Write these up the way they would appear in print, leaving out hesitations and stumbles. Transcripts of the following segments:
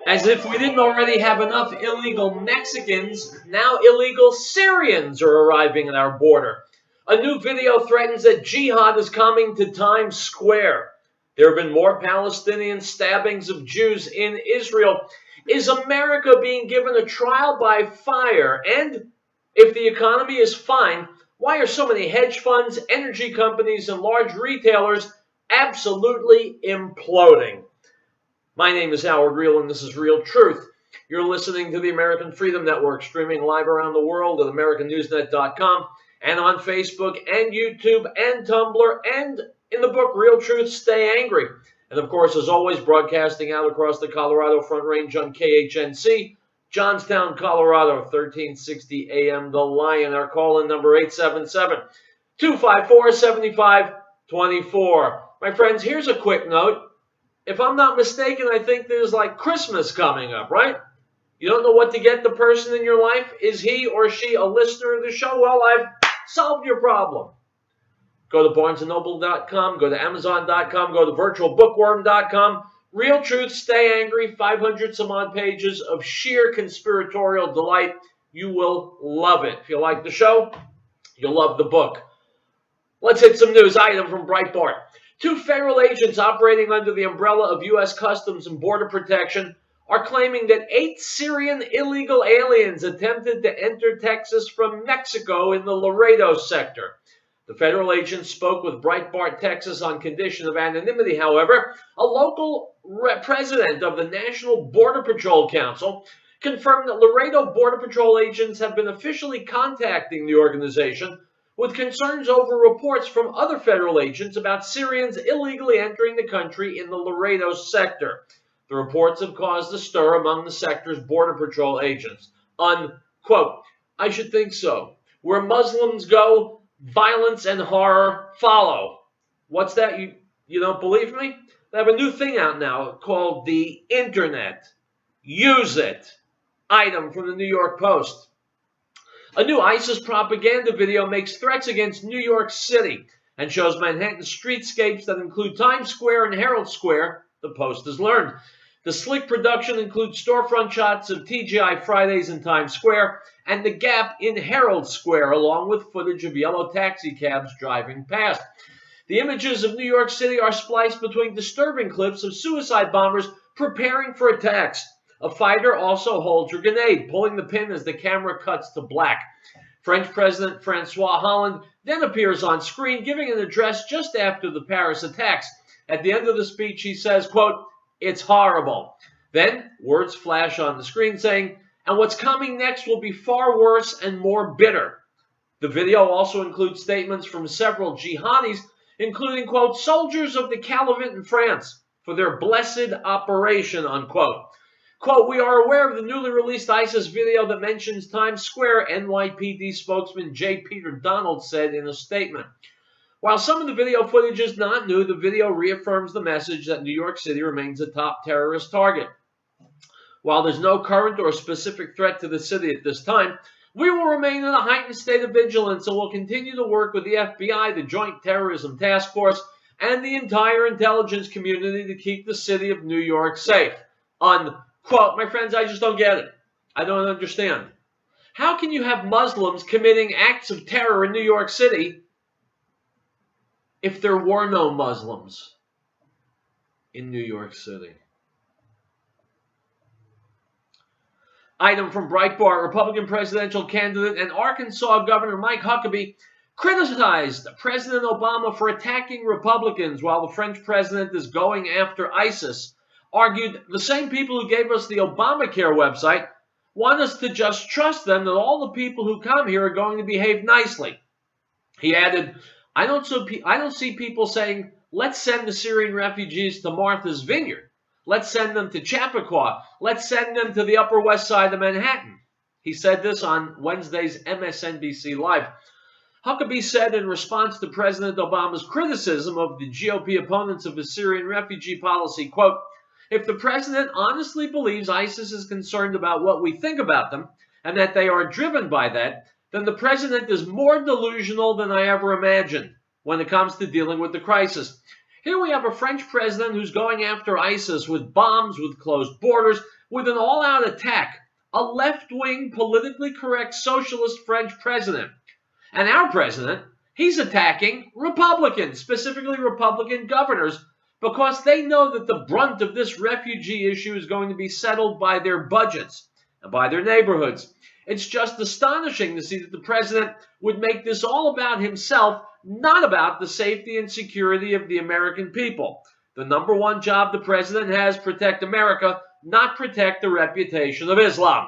As if we didn't already have enough illegal Mexicans, now illegal Syrians are arriving at our border. A new video threatens that jihad is coming to Times Square. There have been more Palestinian stabbings of Jews in Israel. Is America being given a trial by fire? And if the economy is fine, why are so many hedge funds, energy companies, and large retailers absolutely imploding? My name is Howard Riell, and this is Riell Truth. You're listening to the American Freedom Network, streaming live around the world at AmericanNewsNet.com and on Facebook and YouTube and Tumblr and in the book Riell Truth, Stay Angry. And of course, as always, broadcasting out across the Colorado Front Range on KHNC, Johnstown, Colorado, 1360 AM, The Lion. Our call-in number 877-254-7524. My friends, here's a quick note. If I'm not mistaken, I think there's like Christmas coming up, right? You don't know what to get the person in your life? Is he or she a listener of the show? Well, I've solved your problem. Go to BarnesandNoble.com, go to Amazon.com, go to VirtualBookworm.com. Riell Truth, Stay Angry, 500 some odd pages of sheer conspiratorial delight. You will love it. If you like the show, you'll love the book. Let's hit some news item from Breitbart. 2 federal agents operating under the umbrella of U.S. Customs and Border Protection are claiming that 8 Syrian illegal aliens attempted to enter Texas from Mexico in the Laredo sector. The federal agents spoke with Breitbart, Texas on condition of anonymity. However, a local president of the National Border Patrol Council confirmed that Laredo Border Patrol agents have been officially contacting the organization with concerns over reports from other federal agents about Syrians illegally entering the country in the Laredo sector. The reports have caused a stir among the sector's Border Patrol agents. Unquote. I should think so. Where Muslims go, violence and horror follow. What's that? You don't believe me? They have a new thing out now called the Internet. Use it. Item from the New York Post. A new ISIS propaganda video makes threats against New York City and shows Manhattan streetscapes that include Times Square and Herald Square, the Post has learned. The slick production includes storefront shots of TGI Fridays in Times Square and the Gap in Herald Square, along with footage of yellow taxi cabs driving past. The images of New York City are spliced between disturbing clips of suicide bombers preparing for attacks. A fighter also holds a grenade, pulling the pin as the camera cuts to black. French President Francois Hollande then appears on screen, giving an address just after the Paris attacks. At the end of the speech, he says, quote, "It's horrible." Then words flash on the screen saying, "And what's coming next will be far worse and more bitter." The video also includes statements from several jihadis, including, quote, "soldiers of the Caliphate in France for their blessed operation," unquote. Quote, "We are aware of the newly released ISIS video that mentions Times Square," NYPD spokesman J. Peter Donald said in a statement. While some of the video footage is not new, the video reaffirms the message that New York City remains a top terrorist target. While there's no current or specific threat to the city at this time, we will remain in a heightened state of vigilance and will continue to work with the FBI, the Joint Terrorism Task Force, and the entire intelligence community to keep the city of New York safe. Unquote. My friends, I just don't get it. I don't understand. How can you have Muslims committing acts of terror in New York City if there were no Muslims in New York City? Item from Breitbart. Republican presidential candidate and Arkansas Governor Mike Huckabee criticized President Obama for attacking Republicans while the French president is going after ISIS. Argued the same people who gave us the Obamacare website want us to just trust them that all the people who come here are going to behave nicely. He added, I don't see people saying, let's send the Syrian refugees to Martha's Vineyard. Let's send them to Chappaqua. Let's send them to the Upper West Side of Manhattan. He said this on Wednesday's MSNBC Live. Huckabee said in response to President Obama's criticism of the GOP opponents of his Syrian refugee policy, quote, "If the president honestly believes ISIS is concerned about what we think about them and that they are driven by that, then the president is more delusional than I ever imagined when it comes to dealing with the crisis. Here we have a French president who's going after ISIS with bombs, with closed borders, with an all-out attack, a left-wing, politically correct socialist French president. And our president, he's attacking Republicans, specifically Republican governors, because they know that the brunt of this refugee issue is going to be settled by their budgets and by their neighborhoods. It's just astonishing to see that the president would make this all about himself, not about the safety and security of the American people. The number one job the president has, protect America, not protect the reputation of Islam.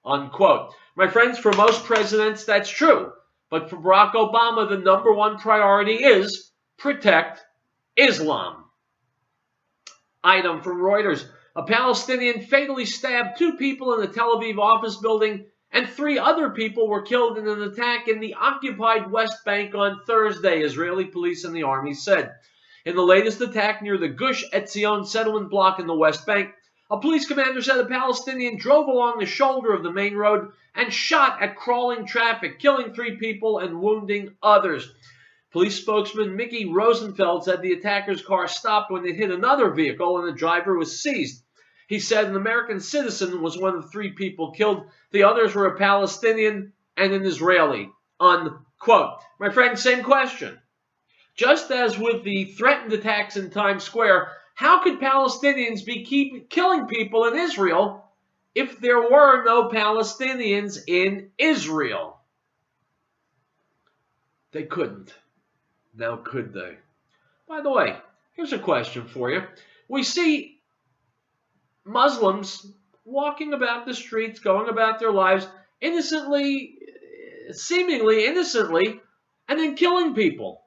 Unquote. My friends, for most presidents, that's true. But for Barack Obama, the number one priority is protect Islam. Item from Reuters. A Palestinian fatally stabbed 2 people in the Tel Aviv office building, and 3 other people were killed in an attack in the occupied West Bank on Thursday, Israeli police and the army said. In the latest attack near the Gush Etzion settlement block in the West Bank, a police commander said a Palestinian drove along the shoulder of the main road and shot at crawling traffic, killing 3 people and wounding others. Police spokesman Mickey Rosenfeld said the attacker's car stopped when it hit another vehicle and the driver was seized. He said an American citizen was one of 3 people killed. The others were a Palestinian and an Israeli. Unquote. My friend, same question. Just as with the threatened attacks in Times Square, how could Palestinians be killing people in Israel if there were no Palestinians in Israel? They couldn't. Now could they? By the way, here's a question for you. We see Muslims walking about the streets, going about their lives innocently, seemingly innocently, and then killing people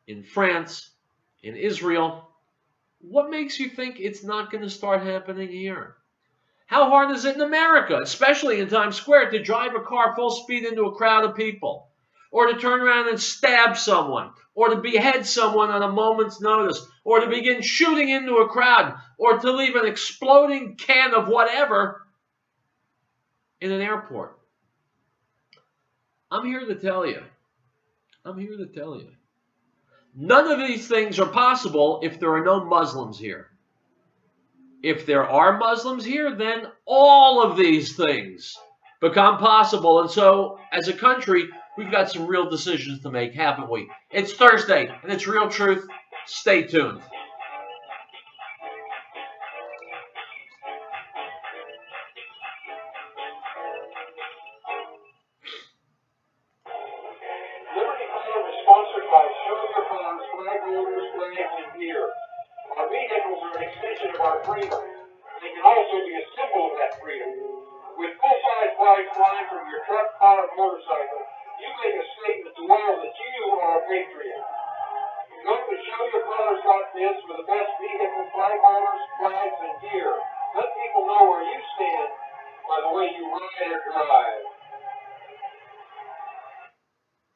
in France, in Israel. What makes you think it's not going to start happening here? How hard is it in America, especially in Times Square, to drive a car full speed into a crowd of people, or to turn around and stab someone, or to behead someone on a moment's notice, or to begin shooting into a crowd, or to leave an exploding can of whatever in an airport? I'm here to tell you. None of these things are possible if there are no Muslims here. If there are Muslims here, then all of these things become possible. And so, as a country, we've got some real decisions to make, haven't we? It's Thursday, and it's Riell Truth. Stay tuned. Our vehicles are an extension of our freedom. They can also be a symbol of that freedom. With full-size flags flying from your truck, car, or motorcycle, you make a statement to the world that you are a patriot. Go to showyourcolors.biz for the best vehicle flag holders, flags, and gear. Let people know where you stand by the way you ride or drive.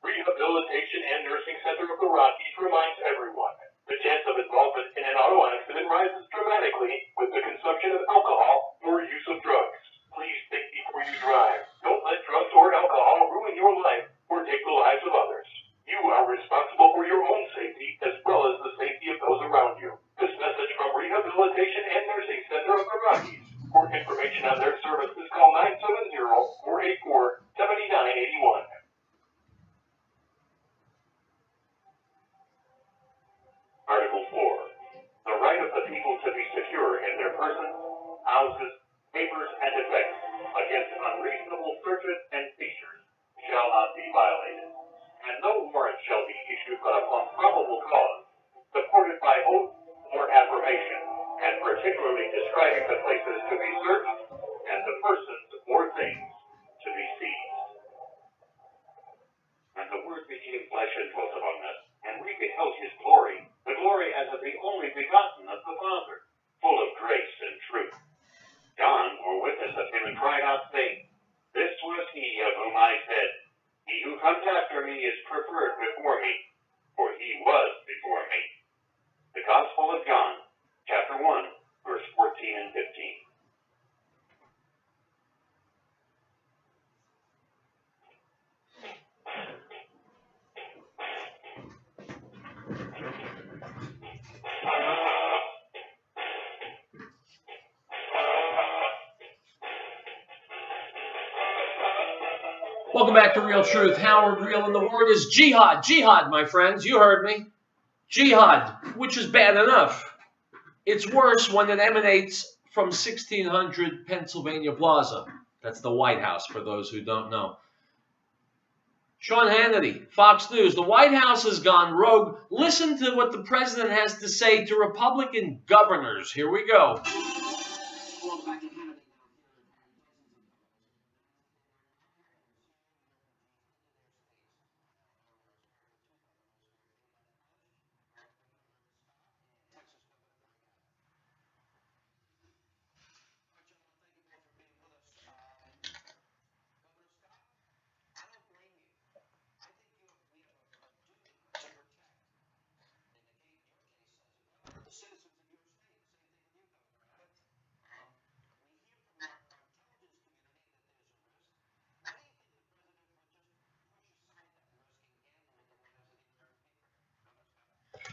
Rehabilitation and Nursing Center of the Rockies reminds everyone the chance of involvement in an auto accident rises dramatically with the consumption of alcohol or use of drugs. Please think before you drive. Don't let drugs or alcohol ruin your life or take the lives of others. You are responsible for your own safety as well as the safety of those around you. This message from Rehabilitation and Nursing Center of the Rockies. For information on their services, call 970-484-7981. Article 4. The right of the people to be secure in their persons, houses, papers, and effects against unreasonable searches and seizures shall not be violated, and no warrant shall be issued but upon probable cause, supported by oath or affirmation, and particularly describing the places to be searched and the persons or things to be seized. And the Word became flesh and dwelt among us, and we beheld his glory, the glory as of the only begotten of the Father, full of grace and truth. John bore witness of him and cried out, saying, This was he of whom I said, He who comes after me is preferred before me, for he was before me. The Gospel of John, chapter 1, verse 14 and 15. Welcome back to Riell Truth. Howard Riell, and the word is jihad. Jihad, my friends. You heard me. Jihad, which is bad enough. It's worse when it emanates from 1600 Pennsylvania Plaza. That's the White House, for those who don't know. Sean Hannity, Fox News. The White House has gone rogue. Listen to what the president has to say to Republican governors. Here we go.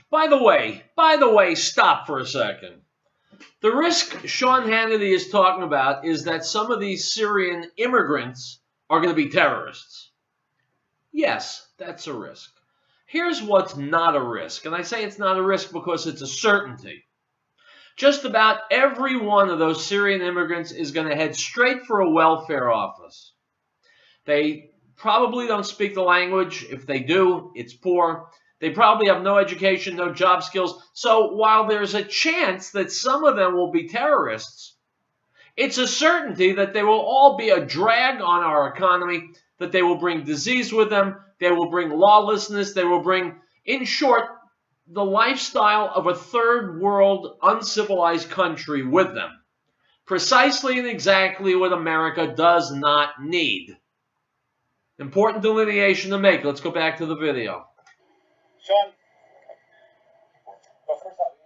By the way, stop for a second. The risk Sean Hannity is talking about is that some of these Syrian immigrants are going to be terrorists. Yes, that's a risk. Here's what's not a risk, and I say it's not a risk because it's a certainty. Just about every one of those Syrian immigrants is going to head straight for a welfare office. They probably don't speak the language. If they do, it's poor. They probably have no education, no job skills. So while there's a chance that some of them will be terrorists, it's a certainty that they will all be a drag on our economy, that they will bring disease with them, they will bring lawlessness, they will bring, in short, the lifestyle of a third world uncivilized country with them. Precisely and exactly what America does not need. Important delineation to make. Let's go back to the video. Sean, well, first off,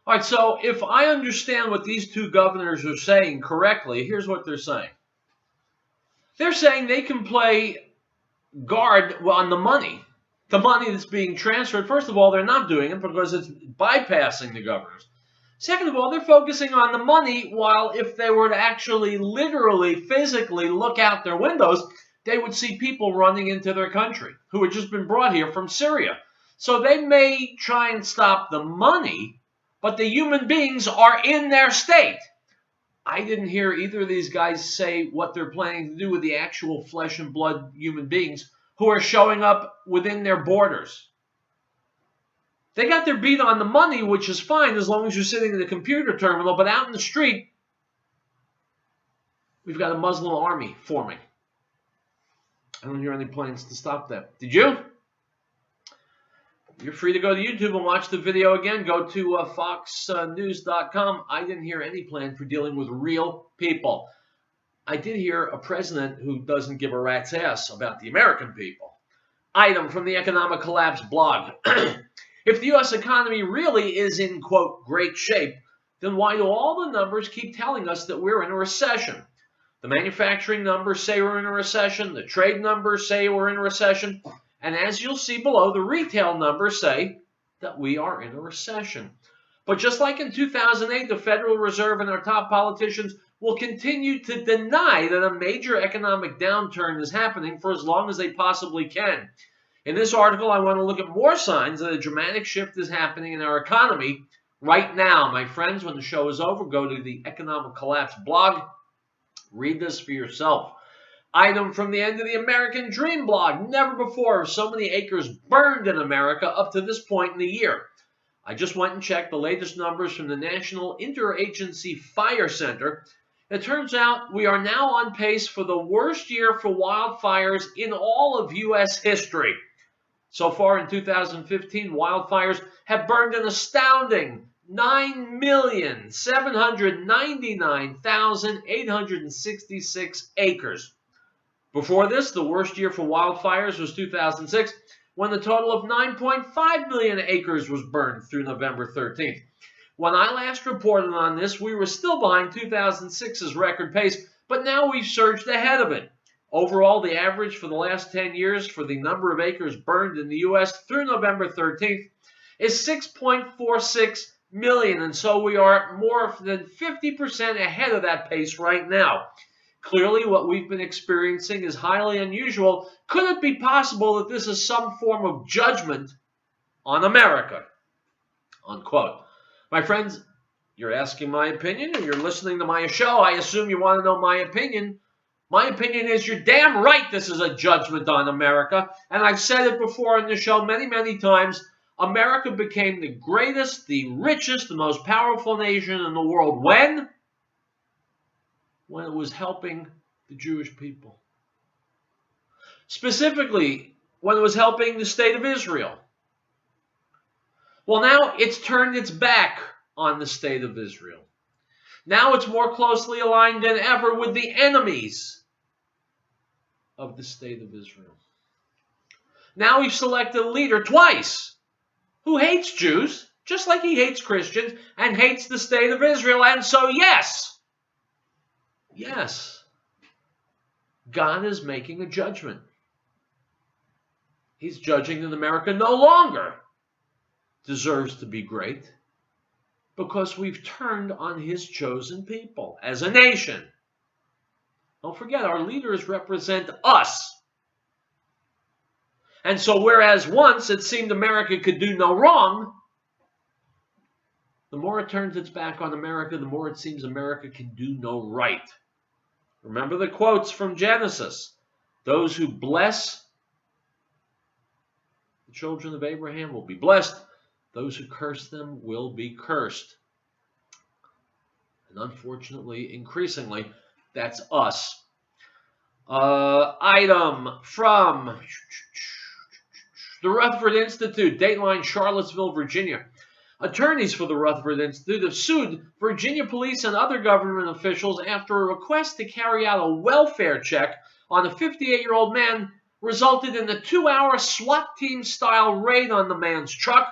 All right, so if I understand what these two governors are saying correctly, here's what they're saying. They're saying they can play guard on the money that's being transferred. First of all, they're not doing it because it's bypassing the governors. Second of all, they're focusing on the money, while if they were to actually literally, physically look out their windows, they would see people running into their country who had just been brought here from Syria. So they may try and stop the money, but the human beings are in their state. I didn't hear either of these guys say what they're planning to do with the actual flesh and blood human beings who are showing up within their borders. They got their beat on the money, which is fine as long as you're sitting in the computer terminal, but out in the street, we've got a Muslim army forming. I don't hear any plans to stop that. Did you? You're free to go to YouTube and watch the video again. Go to foxnews.com. I didn't hear any plan for dealing with real people. I did hear a president who doesn't give a rat's ass about the American people. Item from the Economic Collapse blog. If the U.S. economy really is in, quote, great shape, then why do all the numbers keep telling us that we're in a recession? The manufacturing numbers say we're in a recession. The trade numbers say we're in a recession. And as you'll see below, the retail numbers say that we are in a recession. But just like in 2008, the Federal Reserve and our top politicians will continue to deny that a major economic downturn is happening for as long as they possibly can. In this article, I want to look at more signs that a dramatic shift is happening in our economy right now. My friends, when the show is over, go to the Economic Collapse blog. Read this for yourself. Item from the End of the American Dream blog. Never before have so many acres burned in America up to this point in the year. I just went and checked the latest numbers from the National Interagency Fire Center. It turns out we are now on pace for the worst year for wildfires in all of U.S. history. So far in 2015, wildfires have burned an astounding 9,799,866 acres. Before this, the worst year for wildfires was 2006, when the total of 9.5 million acres was burned through November 13th. When I last reported on this, we were still behind 2006's record pace, but now we've surged ahead of it. Overall, the average for the last 10 years for the number of acres burned in the U.S. through November 13th is 6.46 million, and so we are more than 50% ahead of that pace right now. Clearly, what we've been experiencing is highly unusual. Could it be possible that this is some form of judgment on America? Unquote. My friends, you're asking my opinion, and you're listening to my show. I assume you want to know my opinion. My opinion is you're damn right this is a judgment on America. And I've said it before on the show many, many times. America became the greatest, the richest, the most powerful nation in the world. When? When it was helping the Jewish people. Specifically, when it was helping the state of Israel. Well, now it's turned its back on the state of Israel. Now it's more closely aligned than ever with the enemies of the state of Israel. Now we've selected a leader twice who hates Jews, just like he hates Christians, and hates the state of Israel. And so, yes, God is making a judgment. He's judging that America no longer deserves to be great because we've turned on his chosen people as a nation. Don't forget, our leaders represent us. And so whereas once it seemed America could do no wrong, the more it turns its back on America, the more it seems America can do no right. Remember the quotes from Genesis. Those who bless the children of Abraham will be blessed. Those who curse them will be cursed. And unfortunately, increasingly, that's us. Item from the Rutherford Institute, Dateline, Charlottesville, Virginia. Attorneys for the Rutherford Institute have sued Virginia police and other government officials after a request to carry out a welfare check on a 58-year-old man resulted in a 2-hour SWAT team-style raid on the man's truck,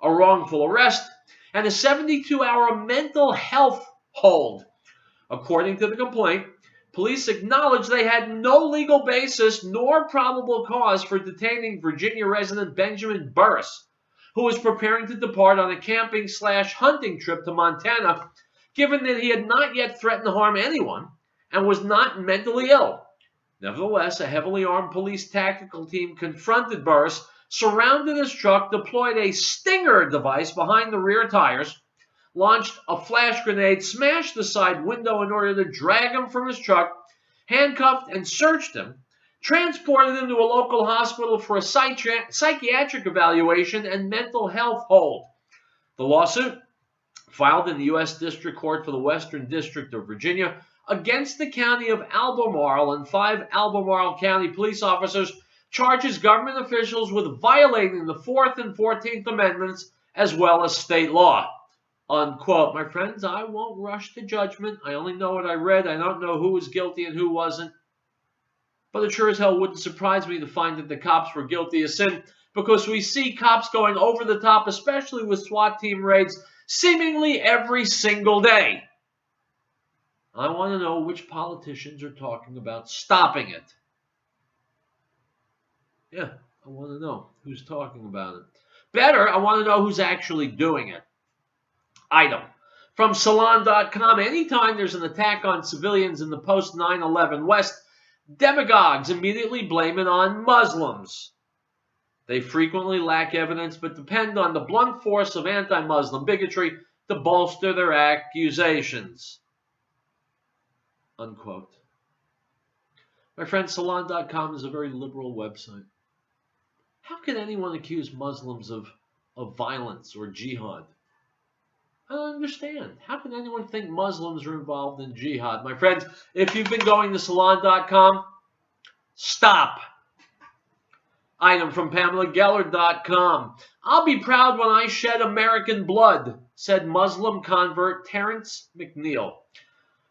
a wrongful arrest, and a 72-hour mental health hold. According to the complaint, police acknowledged they had no legal basis nor probable cause for detaining Virginia resident Benjamin Burris. who was preparing to depart on a camping/hunting trip to Montana, given that he had not yet threatened to harm anyone and was not mentally ill. Nevertheless, a heavily armed police tactical team confronted Burris, surrounded his truck, deployed a stinger device behind the rear tires, launched a flash grenade, smashed the side window in order to drag him from his truck, handcuffed and searched him, transported him to a local hospital for a psychiatric evaluation and mental health hold. The lawsuit, filed in the U.S. District Court for the Western District of Virginia, against the county of Albemarle and 5 Albemarle County police officers, charges government officials with violating the 4th and 14th Amendments as well as state law. Unquote. My friends, I won't rush to judgment. I only know what I read. I don't know who was guilty and who wasn't. But it sure as hell wouldn't surprise me to find that the cops were guilty of sin, because we see cops going over the top, especially with SWAT team raids, seemingly every single day. I want to know which politicians are talking about stopping it. Yeah, I want to know who's talking about it. Better, I want to know who's actually doing it. Item. From Salon.com, anytime there's an attack on civilians in the post-9/11 West, demagogues immediately blame it on Muslims. They frequently lack evidence but depend on the blunt force of anti-Muslim bigotry to bolster their accusations. Unquote. My friend, Salon.com is a very liberal website. How can anyone accuse Muslims of violence or jihad? I don't understand. How can anyone think Muslims are involved in jihad? My friends, if you've been going to Salon.com, stop. Item from PamelaGeller.com. I'll be proud when I shed American blood, said Muslim convert Terrence McNeil.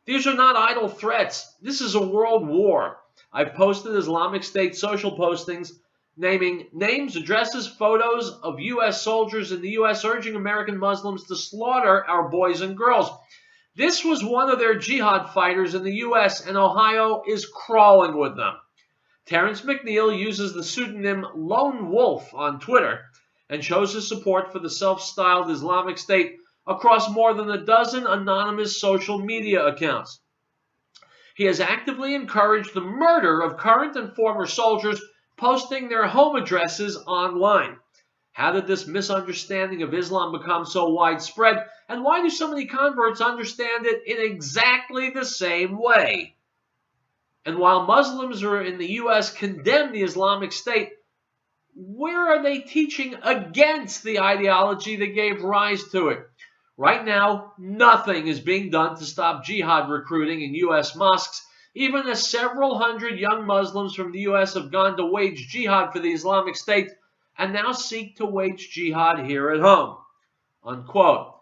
These are not idle threats. This is a world war. I've posted Islamic State social postings naming names, addresses, photos of U.S. soldiers in the U.S. urging American Muslims to slaughter our boys and girls. This was one of their jihad fighters in the U.S., and Ohio is crawling with them. Terrence McNeil uses the pseudonym Lone Wolf on Twitter and shows his support for the self-styled Islamic State across more than a dozen anonymous social media accounts. He has actively encouraged the murder of current and former soldiers, posting their home addresses online. How did this misunderstanding of Islam become so widespread, and why do so many converts understand it in exactly the same way? And while Muslims in the U.S. condemn the Islamic State, where are they teaching against the ideology that gave rise to it? Right now, nothing is being done to stop jihad recruiting in U.S. mosques, even as several hundred young Muslims from the U.S. have gone to wage jihad for the Islamic State and now seek to wage jihad here at home. Unquote.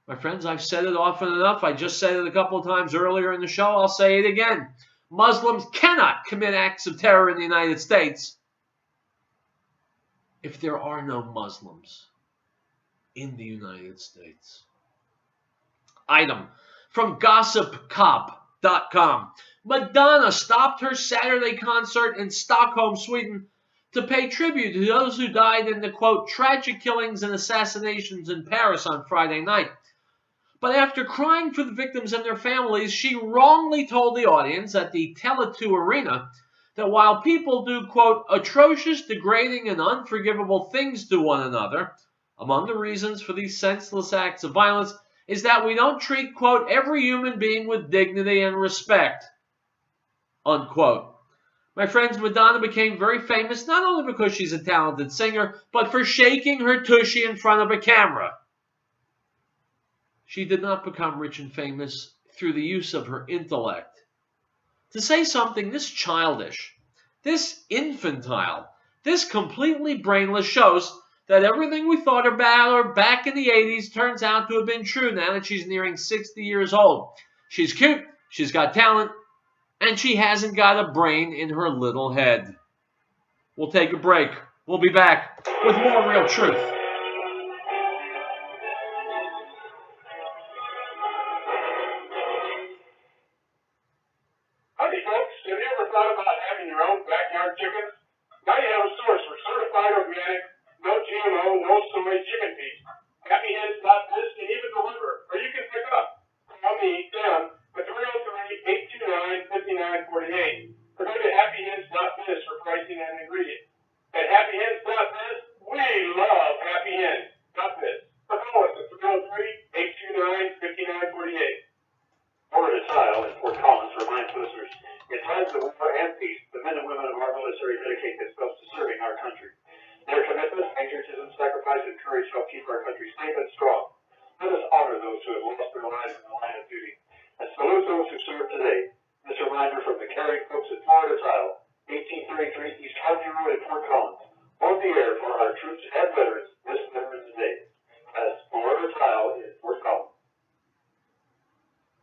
My friends, I've said it often enough. I just said it a couple of times earlier in the show. I'll say it again. Muslims cannot commit acts of terror in the United States if there are no Muslims in the United States. Item from GossipCop.com. Madonna stopped her Saturday concert in Stockholm, Sweden, to pay tribute to those who died in the, quote, tragic killings and assassinations in Paris on Friday night. But after crying for the victims and their families, she wrongly told the audience at the Tele2 Arena that while people do, quote, atrocious, degrading, and unforgivable things to one another, among the reasons for these senseless acts of violence is that we don't treat, quote, every human being with dignity and respect, unquote. My friends, Madonna became very famous not only because she's a talented singer, but for shaking her tushy in front of a camera. She did not become rich and famous through the use of her intellect. To say something this childish, this infantile, this completely brainless shows that everything we thought about her back in the 80s turns out to have been true now that she's nearing 60 years old. She's cute, she's got talent, and she hasn't got a brain in her little head. We'll take a break. We'll be back with more Riell Truth. Howdy, folks. Have you ever thought about having your own backyard chickens? Now you have a source for certified organic, no GMO, no soy chicken I-48. Florida Tile in Fort Collins reminds listeners, in times of war and peace, the men and women of our military dedicate themselves to serving our country. Their commitment, patriotism, sacrifice, and courage help keep our country safe and strong. Let us honor those who have lost their lives in the line of duty, and salute those who serve today. This reminder from the caring folks at Florida Tile, 1833 East Harvey Road in Fort Collins. On the air for our troops and veterans this Veterans Day. As Florida Tile in Fort Collins.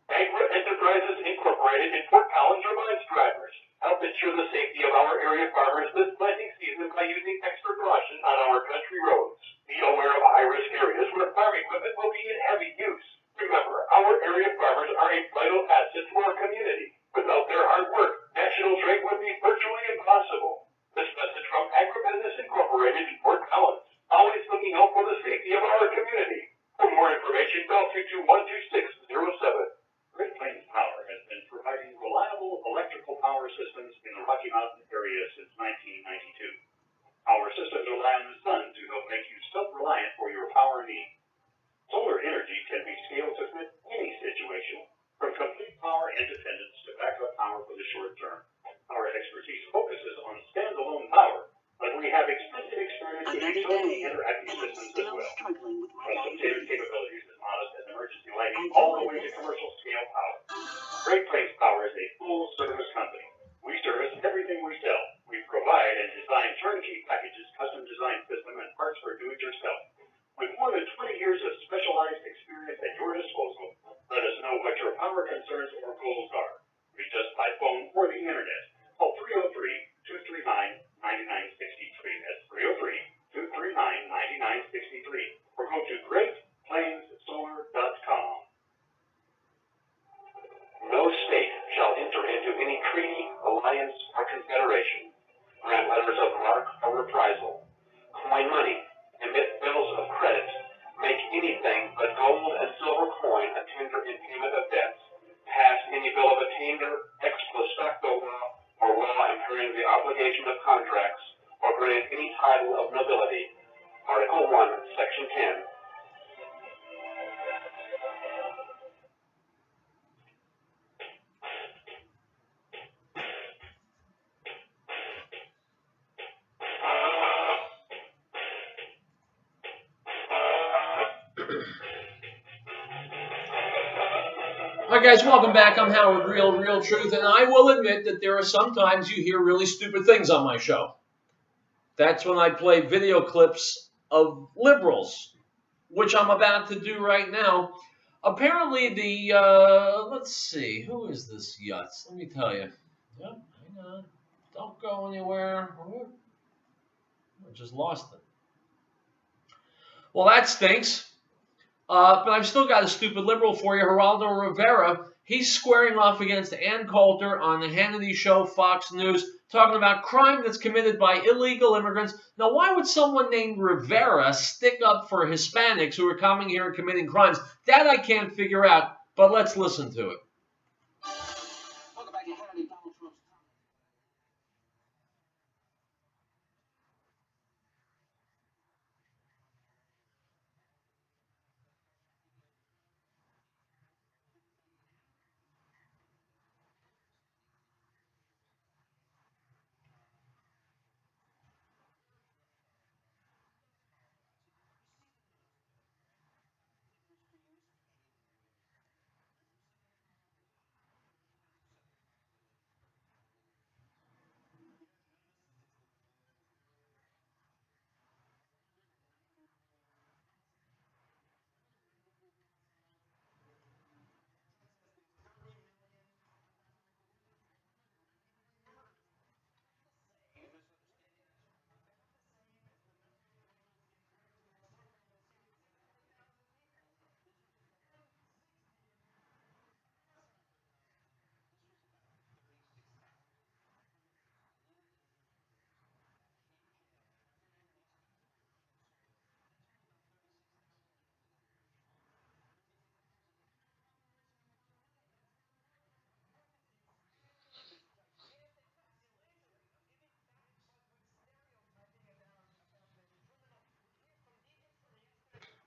Banquet Enterprises Incorporated in Fort Collins reminds drivers, help ensure the safety of our area farmers this planting season by using extra caution on our country roads. Be aware of high-risk areas where farm equipment will be in heavy use. Remember, our area farmers are a vital asset to our community. Without their hard work, national trade would be virtually impossible. This message from Agribusiness Incorporated in Fort Collins, always looking out for the safety of our community. For more information, call 221-2607. Great Plains Power has been providing reliable electrical power systems in the Rocky Mountain area since 1992. Our systems rely on the sun to help make you self-reliant for your power needs. Solar energy can be scaled to fit any situation, from complete power independence to backup power for the short term. Our expertise focuses on standalone power, but we have extensive experience in utility interactive systems as well. Custom tailored capabilities as modest as emergency lighting all the way to commercial scale power. Great Plains Power is a full service company. We service everything we sell. We provide and design turnkey packages, custom design system, and parts for do-it-yourself. With more than 20 years of specialized experience at your disposal, let us know what your power concerns or goals are. Reach us by phone or the internet. Call 303-239-9963. That's 303-239-9963. Or go to GreatPlainsSolar.com. No state shall enter into any treaty, alliance, or confederation, grant letters of marque or reprisal, coin money, emit bills of credit, make anything but gold and silver coin a tender in payment of debts, pass any bill of attainder, ex post facto law, or law impairing the obligation of contracts, or grant any title of nobility. Article 1, Section 10. Hi guys, welcome back. I'm Howard, Riell Truth, and I will admit that there are sometimes you hear really stupid things on my show. That's when I play video clips of liberals, which I'm about to do right now. Apparently let's see, who is this yutz? Let me tell you. Yep, hang on. Don't go anywhere. I just lost it. Well, that stinks. But I've still got a stupid liberal for you, Geraldo Rivera. He's squaring off against Ann Coulter on the Hannity Show, Fox News, talking about crime that's committed by illegal immigrants. Now, why would someone named Rivera stick up for Hispanics who are coming here and committing crimes? That I can't figure out, but let's listen to it. Welcome back to Hannity. Donald Trump's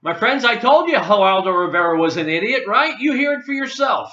My friends, I told you Geraldo Rivera was an idiot, right? You hear it for yourself.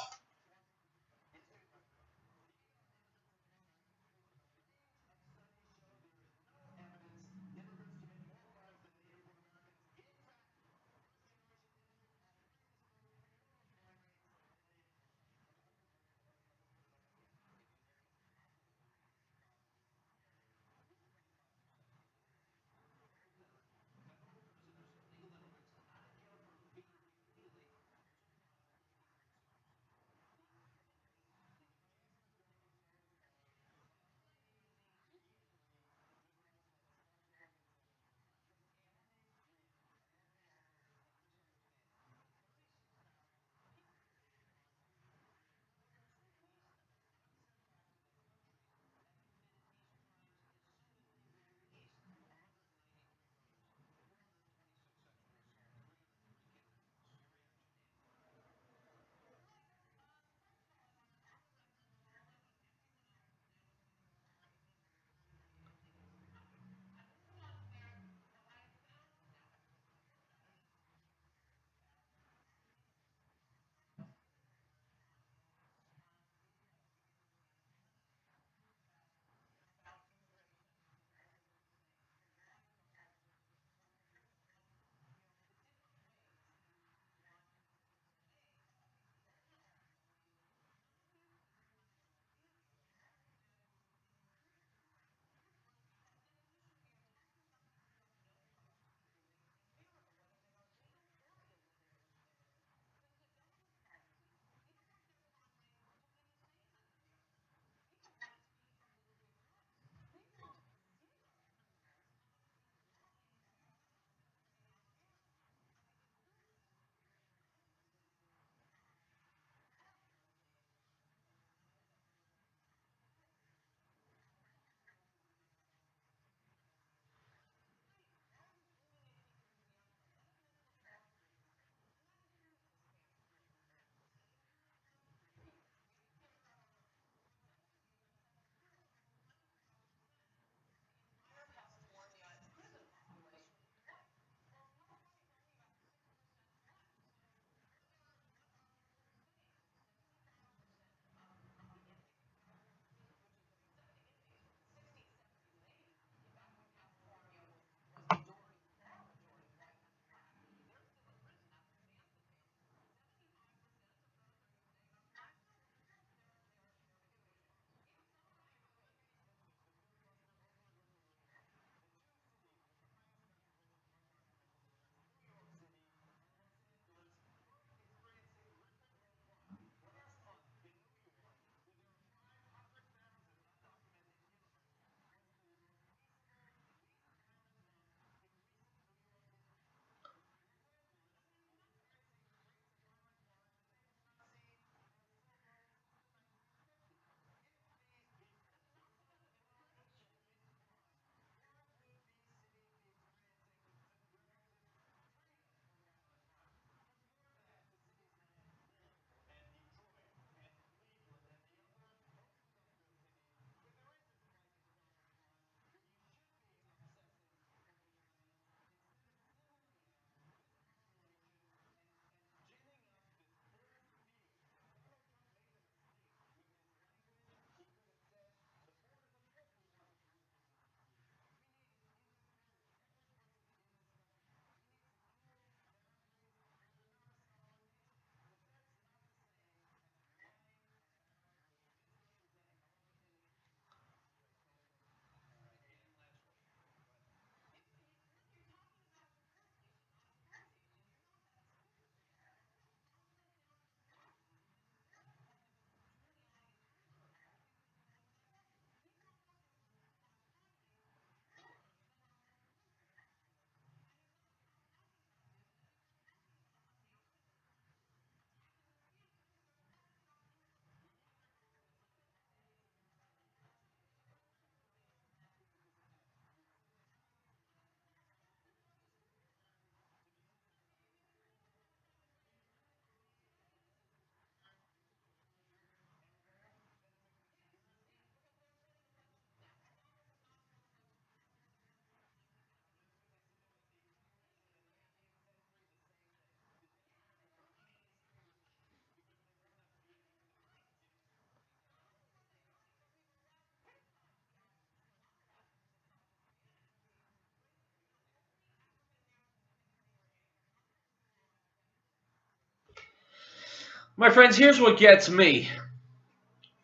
My friends, here's what gets me.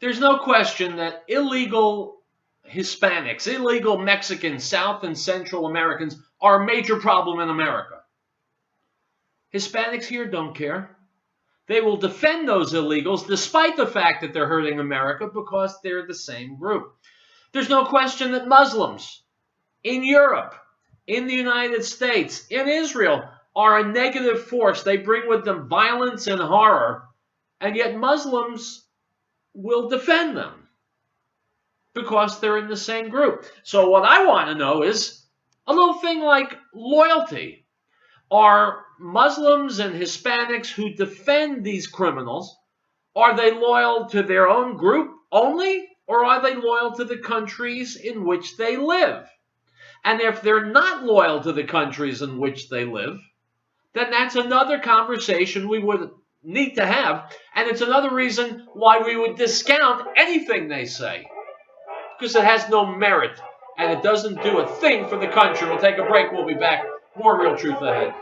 There's no question that illegal Hispanics, illegal Mexicans, South and Central Americans are a major problem in America. Hispanics here don't care. They will defend those illegals despite the fact that they're hurting America because they're the same group. There's no question that Muslims in Europe, in the United States, in Israel are a negative force. They bring with them violence and horror, and yet Muslims will defend them because they're in the same group. So what I want to know is a little thing like loyalty. Are Muslims and Hispanics who defend these criminals, are they loyal to their own group only, or are they loyal to the countries in which they live? And if they're not loyal to the countries in which they live, then that's another conversation we would need to have, and it's another reason why we would discount anything they say, because it has no merit, and it doesn't do a thing for the country. We'll take a break. We'll be back. More Real Truth ahead.